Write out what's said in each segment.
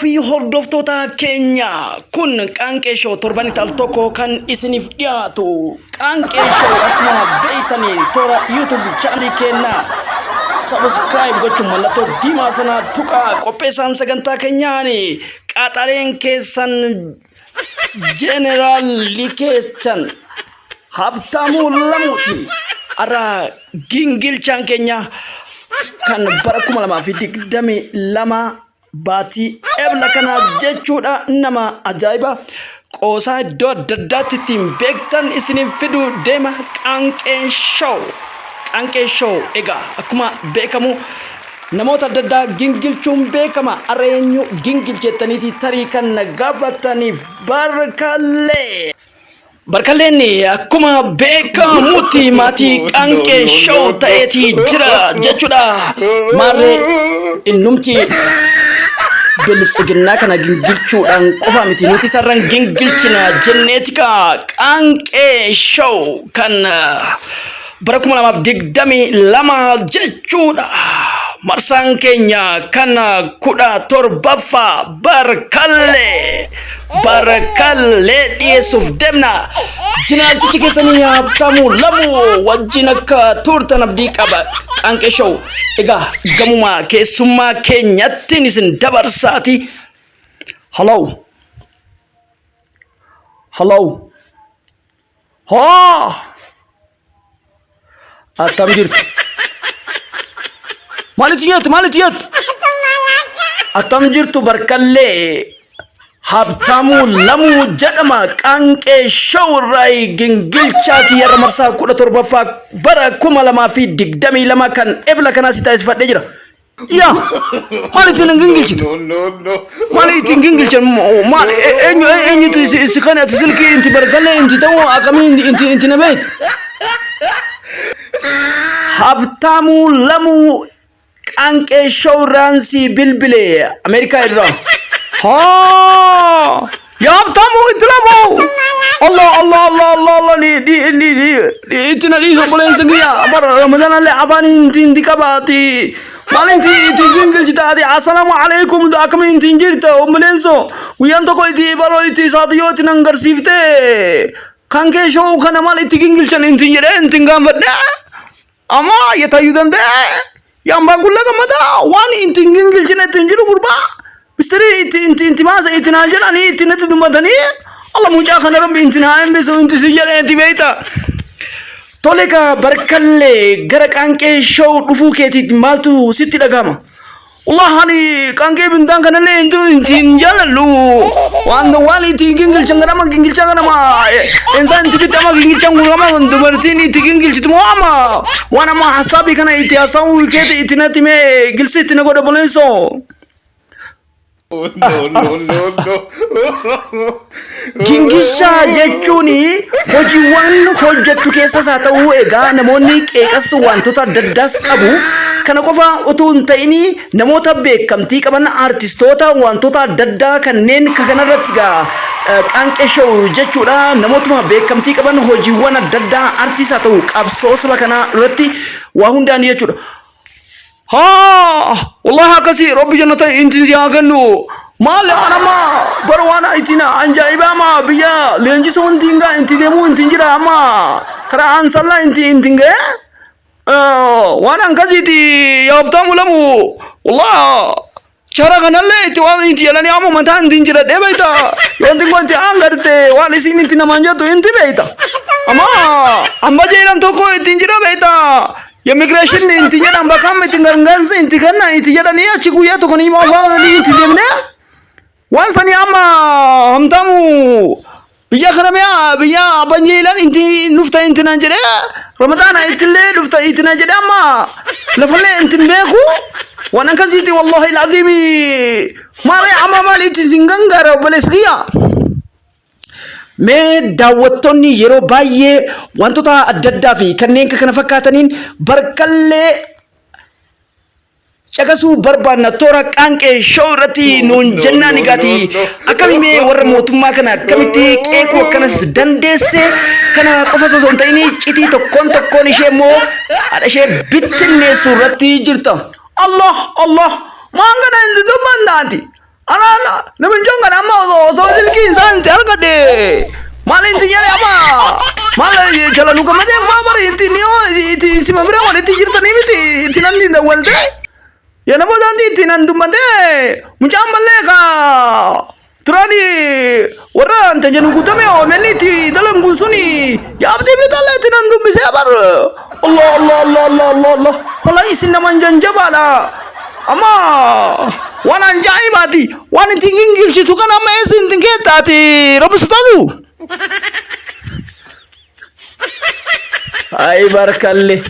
fi hordoftoota keenya kun Qaanqee Show torbanitti al tokko kan isiniif dhiyaatu. Qaanqee Show akkuma beektanii toora YouTube channel keenya subscribe gochuun mallattoo diimaa sana tuqaa. Qopheessaan sagantaa keenyaani qaxareen keessan General Likeessan Habtaamuu Lamuuti ara gingilchaan keenya kan bara 2022 baati ebla kana jechuudha. Nama ajaa'iba qoosaa iddoo adda addaatti ittiin beektan isiniif fiduu deema Qaanqee Show. Qaanqee Show egaa akkuma beekamu namoota adda addaa gingilchuun beekama. Areenyu gingilchettaniiti tarii kan gaafataniif barkallee. Barkalleen akkuma beekamutti maatii Qaanqee Show ta'eeti jira jechuudha. Maarree innumti bilisiginnaa kana gingilchuudhaan qofa miti nuti sarran gingilchina jenneetika. Qaanqee Show kan bara 2022 jechuudha. Marsaan keenya kan 17ffaa barkallee dhiyeessuuf deemna. Jinaaltichi keessanii Habtaamuu Lamuu wajjin akka turtan abdii qaba. Qaanqee Show egaa gamuma keessummaa keenyattiin isin dabarsaati. Hello. Attam jirtu? Maalitti jettu? Attam jirtu barkallee? Habtaamuu Lamuu jedhama. Qaanqee Show irraa gingilchaati yeroo marsaa 17ffaa bara 2022 kan ebla kanaa si taasifadhee jira. Yaa maalitti gingilchitu? Maalitti gingilchan? Maal eenyutu si kanatti silkii inti barkallee inti ta'uu akkamiin inti na beektu? Habtaamuu Lamuu Qaanqee Show irraan si bilbilee Ameerikaa irraa. Ya Habtaamuu itti Lamuu. Allah itti na dhiisu obboleessa kiyya. Bara Ramadaan afaan inti qabaati. Maal inti gingilchitaati? Assalaamu alaikum akkamiin inti jirta obboleessa? Guyyaan tokko itti baloo itti saatiyoo itti nan garsiifte. Qaanqee Show kana maal itti gingilchan inti jedhee inti gaafadhe. Amma yatayyuu danda'e. Yambaan kulla gammada waan inti gingilchine itti jiru gurbaa. Misteri inti maasa itti naan jedhanii itti natti dummatanii. Allah mucaa kana rabbi inti naan beesu inti si jedhee itti beekta. Tole ka barkallee gara Qaanqee Show dhufuu keetiitti maaltu sitti dhagahama? Wallahi Qaanqee bintaan kanallee inti jaalallu. Waan itti gingilchan ganama insaan itti bitama gingilchan gurgama dubartiin itti gingilchitu moo ama waan amma hasaabii kana itti haasawuu keeti itti natti mee gilsi itti na godha boleensoo. Gingilcha jechuun hojiiwwan hojjettu keessas haa ta'uu egaa namoonni qeeqas wantoota adda addaas qabu. Kana qofa utuu hin ta'in namoota beekamtii qaban artistoota wantoota adda addaa kanneen kanarratti gaa Qaanqee Show jechuudha. Namootuma beekamtii qaban hojiiwwan adda addaa artiist haa ta'u qabsoo saba kana irratti waa hundaan jechuudha. Wallahi akkasii rabbi jannata inti haa kennu. Maal anama barwaana itina anjaiba ma biyya leenjisoo hundiinga inti deemu inti jira amma karaa ansalla inti nge waan akkasiiti yaa Habtaamuu Lamuu. Wallahi cara kanallee itti waan inti jedhanii amma mataa inti jira beekta. Wanti kun inti angarte waan isin inti namaan jettu inti beekta. Amma jeeran tokko inti jira beekta. Immigration inti jedhan bakka itti gargaarsa inti kanna inti jedhanii achi guyyaa tokko ni maafanii inti deemne. Waan sani amma Habtaamuu biyya kana biyya abanjeelan inti nufta inti nan jedhe Ramadaan ittillee nufta inti nan jedhe amma lafallee inti beeku waan akkasiiti wallahi alazimi. Maal itti singangara obboleessa kiyya. Mee daawwattoonni yeroo baay'ee wantoota adda addaa fi kanneen kana fakkaataniin barkallee caqasuu barbaadna toora Qaanqee Show irratti nuun jennaan egaati. Akkamiin warra mootummaa kana akkamitti qeequu akkanas dandeesse kana qofa osoo hin ta'in citii tokkoon ishee immoo haadha ishee bittinneessuu irratti jirta. Allah mangana inti dubbannati Ala namin jangan ama so silkin san terka de. Malin tinya ama. Malai jalan nuka mati mama inti nio iti si mamre wale ti jirta ni miti tinan di dawalde. Ya namo danti tinan dumande. Muncam maleka. Trani orang tajanu kutame o meniti dalam gusuni. Ya abdi bitale tinan dum bisa bar. Allah Allah Allah Allah Allah Allah. Kalau isi naman janjabala. Ama wana njai mati wani tingingil ci tukan ama esin tingeta ti robustadu ay barkalle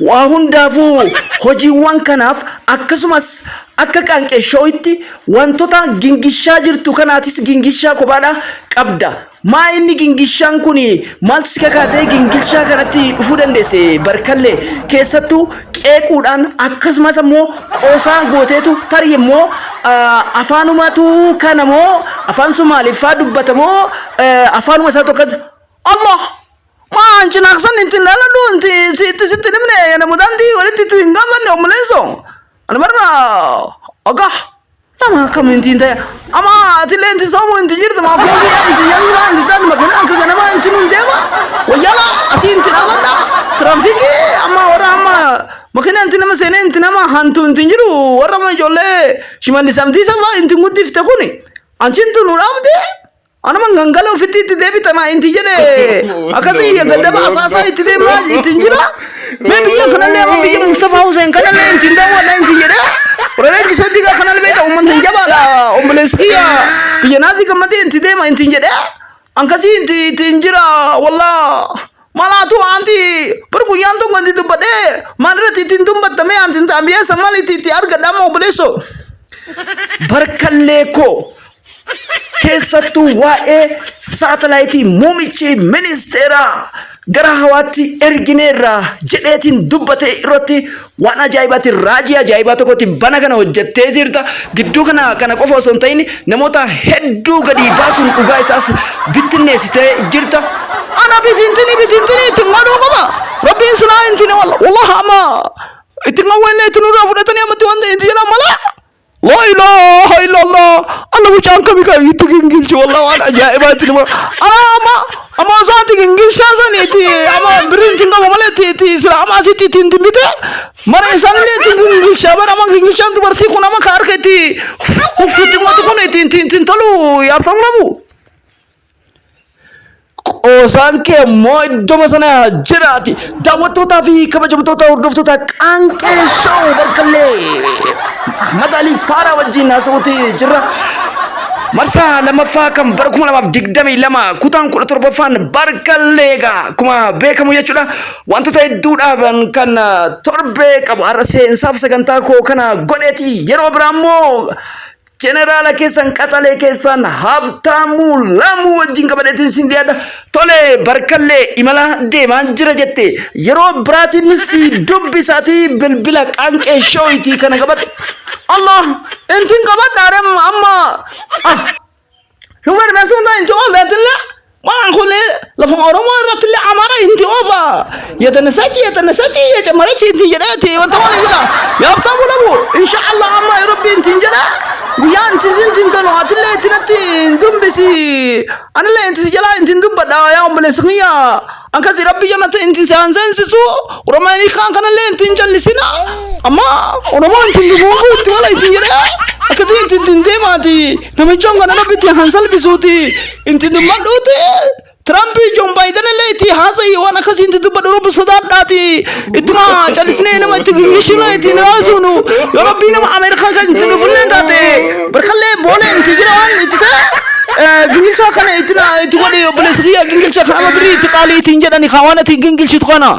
wa hundafu hojiiwwan kanaaf akkasumas akka qanqee shooyitti wantoota gingishaa jirtu kanaatis gingishaa kophaadha qabda maa inni gingishaan kuni maaltu si kakaasee gingishaa kanatti dhufuu dandeesse barkalle keessattuu qeequudhaan akkasumas ammoo qoosaan gooteetu tarii immoo afaanumatu kanamoo afaan Somaaliffaa dubbatamoo afaanuma isaa tokkos Allah maan cinaaqsan intin laaladhu inti sitti nimne yana mudanti walitti tu hingamanne omuleeso ana barna agah nama kam inti inta ama atile inti somu inti jirta ma kuma inti yanma inti tan makana ka gana ma inti nun dema wayala asin inti namanda trafiki ama ora ama makana inti nama sene inti nama hantu inti jiru ora ma jolle shimali samdi sama inti ngudifte kuni anchintu nuramde ana mangangalo fititi debi tama inti jede akasi ya gadaba asasa inti de ma inti jira me biya kanale ma biya Mustafa Hussein kanale inti da wala inti jede ora ki sadiga kanale be da umman jabala umleskiya biya nadi kamati inti de ma inti jede angkasi inti jira walla mala tu anti pergunyan tu ngandi tu bade manre titin tu batame anti tambiya samali titi arga damo bleso barkalle ko keessattuu waa'ee saatalaayitii muumichi ministeera gara hawaatti ergineerra jedheetiin dubbate irratti waan ajaa'ibaati raajii ajaa'ibaa tokkotti bana kana hojjettee jirta gidduu kana qofa osoo hin ta'in namoota hedduu gadi baasuun dhugaa isaas bittinneessitee jirta ana bitintini ittiin godhuu qaba rabbiin silaa intini wallahi ama ittiin awwaallee ittiin nurraa fudhatanii ammatti wanta inti jedhan mala la ilaha illallah Allah wucaan kami ka itu gingilchi wallah waan ajaa'ibaati nama ama saati gingilshaa saniti ama birin tinga mamale ti sira ama siti tindimide mara isanne ti gingilshaa bara ama gingilshaan dubartii kun ama ka arketi ufuti matu kun tin tolu yaafamnamu qoosaan kee moo iddoo sana jiraati daawwattootaa fi kabajamtoota hordoftoota qanqee show barkallee madaalii faaraa wajjin haasawutti jirra marsaa lamaffaa kan bara 2022 kutaan 17ffaan barkalleegaa kuma beekamu jechuudha wantoota hedduudhaan kan torbee qabu har'a seensaaf sagantaa koo kana godheeti yeroo biraa immoo Generala keessan qaxalee keessan Habtaamu Lamuu wajjin qabadeetiin sin dhiyaadha tole barkallee imala deemaa jira jette yeroo biraatiin si dubbisaatii bilbila qanqee shooyitii kana qabadhu Allah intiin qabadhaadham amma humar meesuun ta'in jo'oon beetilla waan kulle lafuma Oromoo irrattillee Amaara inti oofa yatanasachi yacamarachi intiin jedheeti wanta waan jira yaa Habtaamu Lamuu inshaallah amma Rabbi intiin jedha guyaan tisin tinkano atille tinatti dumbisi anille intisi jala intin dubbada ya umbele siya ankasi rabbi janata intin sansensisu romani kan kanalle intin jallisina amma oromo intin dubu wala isin jere akasi intin demati namichonga na rabbi hansal bisuti intin dumaduti Trump John Biden leti hasai wana kasi intin dubbada robu sadam dati itna jalisne nama tigishina itina asunu ya rabbi nama Amerika kan intin dufulen dati barkalle bole inti jiran itta gingilcha kana itina itwadi oblesriya gingilcha kana bri itqali tinjadani khawana ti gingilchi tqana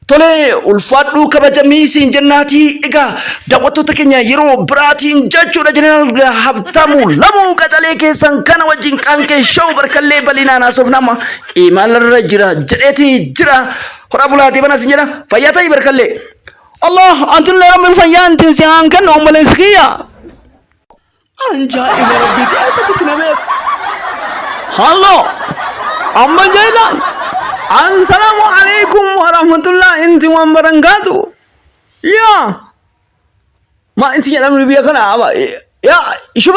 tole ulfadhu kabajamii siin jannati ega daawwattoota keenya yeroo biraatiin jechuudha General Habtaamu Lamuu qaxalee keessan kana wajjin qanqee show barkallee balinaan haasoof nama imalarra jira jedheeti jira hora bulaati bana siin jedha fayyaa ta'ii barkallee Allah antulle rabbi fayyaan tinsiaan kan ombalesqiya anjaa'iba rabbi ta'asatu tinabe hallo amma jaylan Assalamu alaikum warahmatullahi wabarakatuh. Ya. ما أنت يا نمر بيكنا يا شوف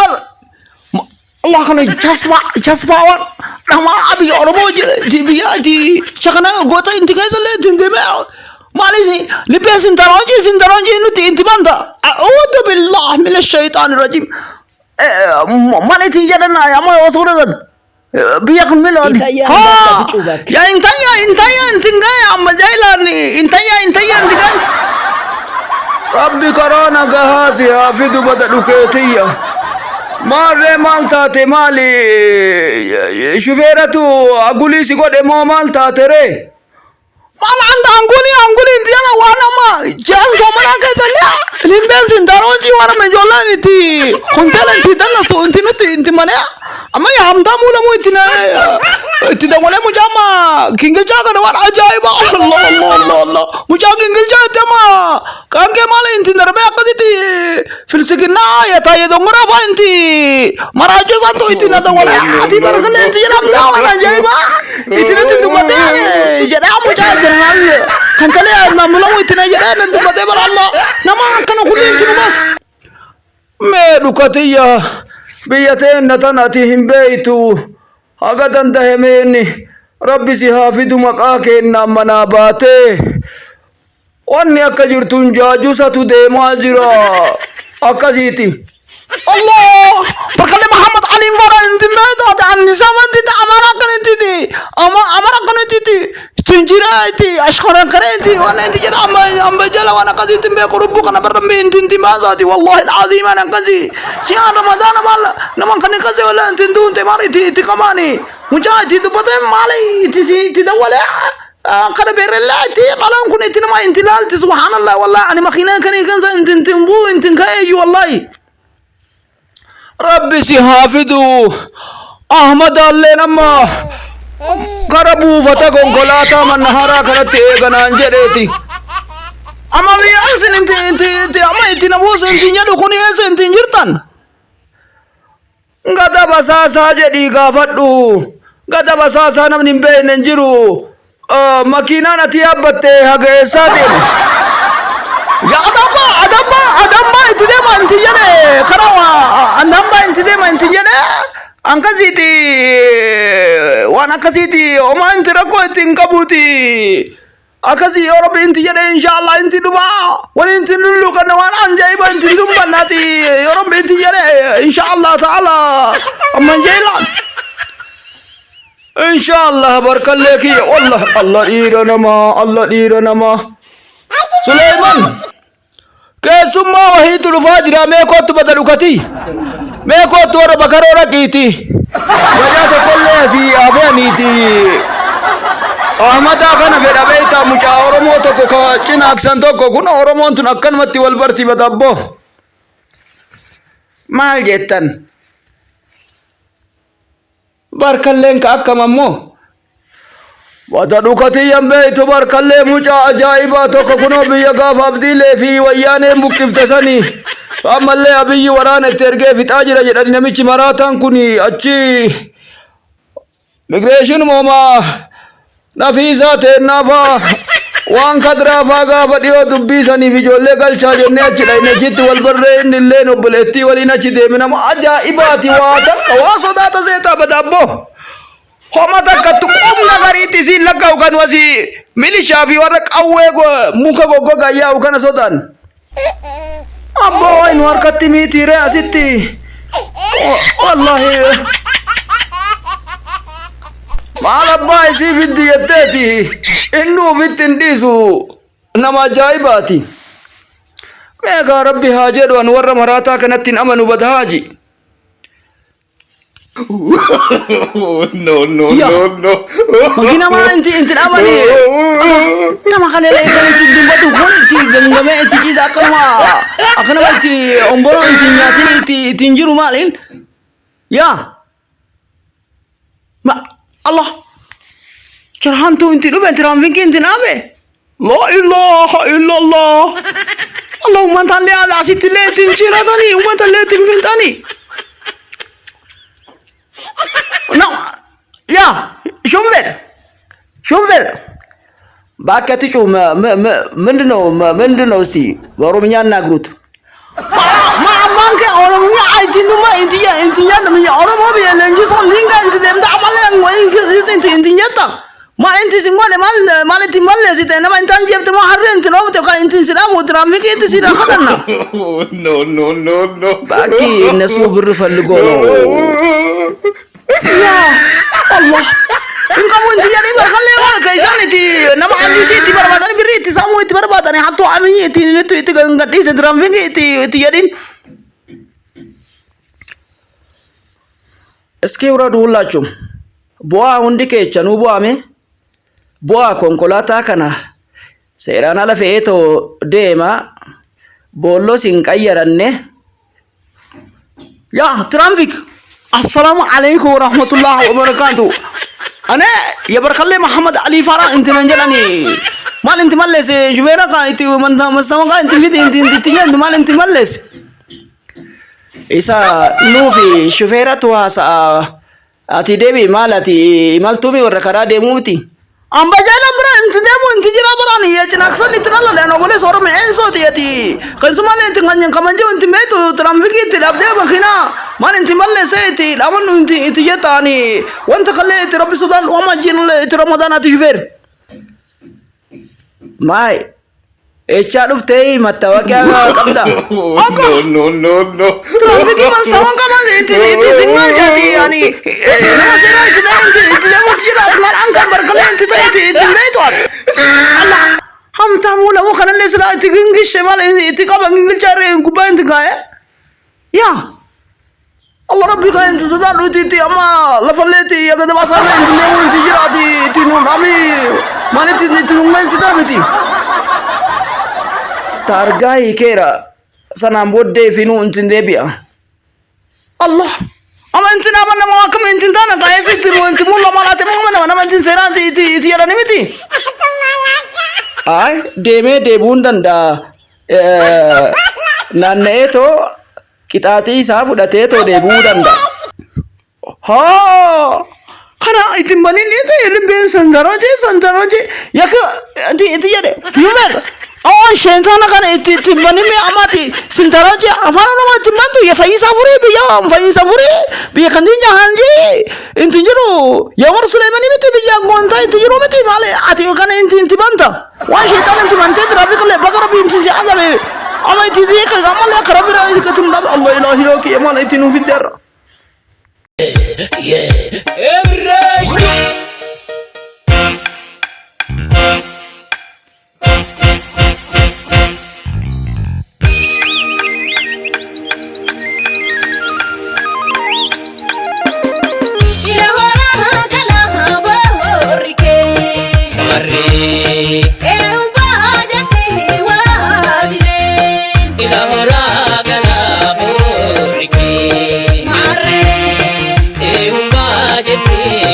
الله كنا جسبا ور nama abi oromo di biya di chakana gota inti kaisa le tinde me malisi lipe sintaronji nuti inti banda a'udhu billahi minash shaitanir rajim maliti jadana ya mo wasura biya kun melo ha ya intaya intinga amma jailani intaya intiga rabbi karana gahazi hafidu badaluketiya Marre maltate mali shufeeratu agulisi godhe moo maltate re mal anda anguli indiana wana ma jan somana kesalia limben sindaronji wana menjolani ti kuntelen ti dalla so inti mane amma ya hamda mula mu itina ti da wala mujama kinga jaga da wana ajaiba Allah mujaga kinga jaga ma kange mala inti narbe akaditi filsikina ya taye dongora ba inti marajo santo itina da wala ati barakale inti hamda wana ajaiba itina ti dumate jada mujaga jangan kancale na mulamu itina jada na dumate bar Allah nama kana kulli intinu mas me dukatiya biyate natanati himbeitu agadan dahemeni rabbi si hafidu maqake na manabate wanni akka jirtun jaajusatu deemaa jira akkasiiti Allah bakale Muhammad Ali mara intimeda anni samandi amara kaniti tinjiraiti ashkhara kareti wana tijara amba jala wana kasiti mbe kurubu kana barambe intinti mazati wallahi alazim ana kazi si ramadan mal naman kan kazi wala intindu te mari ti kamani mujahid tu pate mali ti dawala kada berelati qalan kun itina ma intilal subhanallah wallahi ani makhina kan kanza intinbu intinkai wallahi rabbi si hafidu ahmad alle nama karabu fata konkolata manhara karate ganan jedeti ama mi asin inti ama itina muso intinya dukuni esen tinjirtan ngada basasa jadi gafaddu ngada basasa namni benen jiru makina nati abatte hage sadem ya adamba itu de mantinya de karawa andamba itu de mantinya de angkasiti wana kasiti oma intira ko tinkabuti akasi orobe intinya de insyaallah inti duba wani inti dulu kana wana anjay ba inti dumba nati orobe intinya de insyaallah taala amanjailan insyaallah barkaleki wallah Allah dira nama Sulaiman kesumma wahitul fajra me ko tu badalukati me ko tu ora bakarora kiti wajate kolle asi afaniti ahmada kana feda beita muja oromo to ko china aksan to ko kuna oromo tun akkan matti wal barti badabbo mal jetan barkallen ka akkamammo wadadukati yambe to barkalle muja ajaiba to ko kuno biya gaf abdile fi wayane mukiftasani amalle abiy warane terge fitajira jedani namichi maratan kuni achi migration moma nafisa te nafa wan kadra faga fadio dubbisani bijolle galcha jenne achi dayne jitti wal barre nille no buleti walina chi demina ajaibati wata wasodata zeta badabbo Homa takka tukum nagariti si lagaw kan wasi milisha fi warak awwe go muka go gaya ukana sodan abbo in warkati mitire asitti wallahi malabba isi fiddi yetteti innu fittindisu nama jaibati mega rabbi hajedu an warra marata kanatin amanu badhaji no. Magina ma inti abani. Nama kanela ikali tidin batu kon ti gangame ti kiza kama. Akana ba ti omboro inti nyatini ti tinjiru malin. Ya. Ma Allah. Charhan tu inti do bentiram vinkin inti nabe. La ilaha illallah. Allahumma talli ala sitile tinjiratani umma talli tinfintani. No, ya, shumver. Bakati cuma, mendeno sti, baru menyan nagrut. Manke orang ni IT tu mah intinya namanya orang mau biar lenji sonding kan itu dem tak malah yang mau intinya tak. Malah inti semua ni malah timbal le sih nama intan jep tu mah harian tu nama tu kan inti sih nama teramik itu sih dah kan na. Oh, no. Bagi nasu berfalgo. Ya Allah. In kamu intinya ni berkan lewat kayak ni nama andi sih di perbatasan beri itu samu itu perbatasan hatu ami itu kan nggak di teramik itu jadi. Eske ura dulla chum boa hundi ke chanu boa me boa konkolata kana serana la feeto dema bollo sin qayyaranne ya traffic assalamu alaikum warahmatullahi wabarakatuh ana ya barkalle muhammad ali farah inti nanjalani mal inti malles juvera ka itu manta mastama ka inti tinya mal inti malles isa nufi shufera tuwa sa ati debi malati maltumi warrakara demuti amba jala bra inti demu inti jira barani ya jinaksan itrala le no bole soro me enso ti ati kan sumale inti ganyan kamanjo inti meto tramfiki ti labde bakhina man inti malle se ti lawan inti yatani wanta khalle ti rabbi sudan wa ma jin le ti ramadan ati shufer mai echa dufte matawakia kabda No. trafiki mas tawang kamal itu signal jadi yani nama sera itu mau tira asmar angkat berkalian itu metode Allah ham tamu lah mau kanan lesla itu ginggi shemal itu kau ginggi cari kubain itu kaya ya Allah Rabbi kaya itu sudah lu itu ama level itu ya kada masalah itu lemu itu jirati itu nami mana itu nungmain sudah betul targai kera sanam bodde finu untinde biya Allah ama intina nama kam intintana kaya sitir mo intimu la malate mo mana intin serati ti yara nimiti ay deme de bundanda nanne to kitati sa fudate to de bundanda ha kana itimbanin itu limben sandaroje yak ti yare numer oh shenzana kan timbani me amati sintaraji afana nama timbantu ya faisa furi biya kandinya hanji intijuru ya war sulaimani mete biya gonta intijuru mete male ati kan intibanta wa shaitan intibanta traffic le bagara bi imsi azabe ama itidi ka gamale karabira ikatum dab allah ilahi yoki amala itinu fidar Mare,